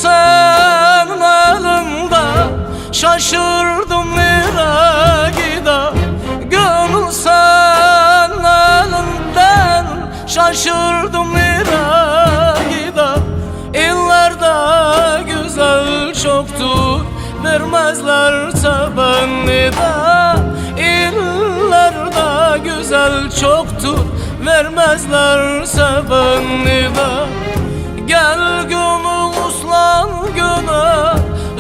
Senin elinde şaşırdım nereye gider. Gönül senin elinden şaşırdım nereye gider. İllerde güzel çoktur, vermezlerse beni de. İllerde güzel çoktur, vermezlerse beni de. Gel gönül uslan gönül,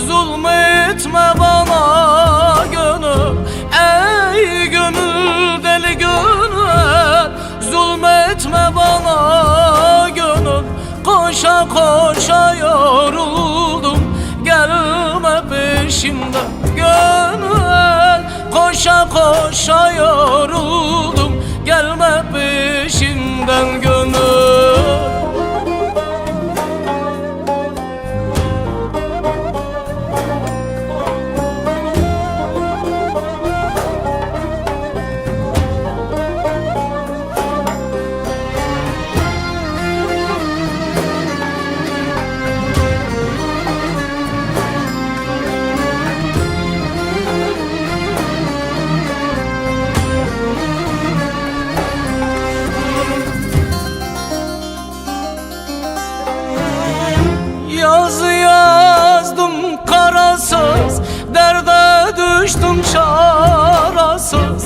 zulmetme bana gönül. Ey gönül deli gönül, zulmetme bana gönül. Koşa koşa yoruldum, gelme peşimden gönül. Koşa koşa yoruldum, gelme peşimden gönül. Yazı yazdım karasız, derde düştüm çarasız.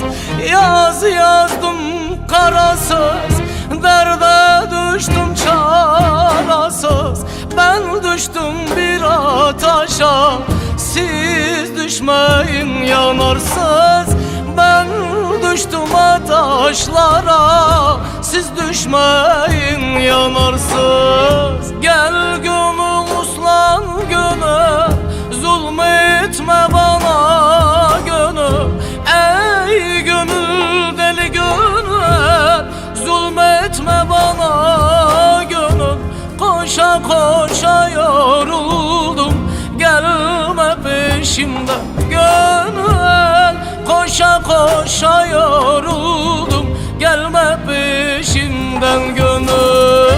Yazı yazdım karasız, derde düştüm çarasız. Ben düştüm bir ateşe, siz düşmeyin yanarsız. Ben düştüm ateşlara, siz düşmeyin yanarsız. Gel gönül uslan gönül, zulmetme bana gönül. Ey gönül deli gönül, zulmetme bana gönül. Koşa koşa yoruldum, gelme peşimden gönül. Koşa koşa yoruldum, gelme peşimden gönül.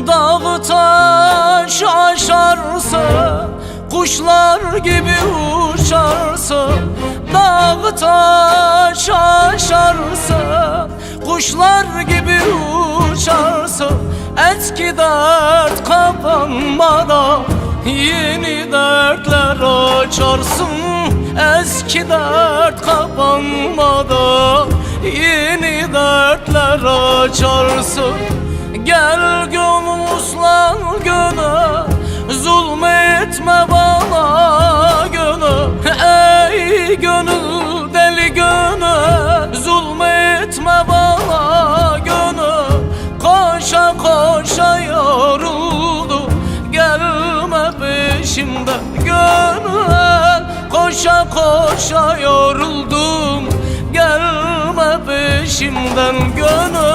Dağı taş aşarsın, kuşlar gibi uçarsın. Dağı taş aşarsın, kuşlar gibi uçarsın. Eski dert kapanmadan yeni dertler açarsın. Eski dert kapanmadan yeni dertler açarsın. Gel gönül uslan gönül, zulmetme bana gönül. Ey gönül deli gönül, zulmetme bana gönül. Koşa koşa yoruldum, gelme peşimden gönül. Koşa koşa yoruldum, gelme peşimden gönül.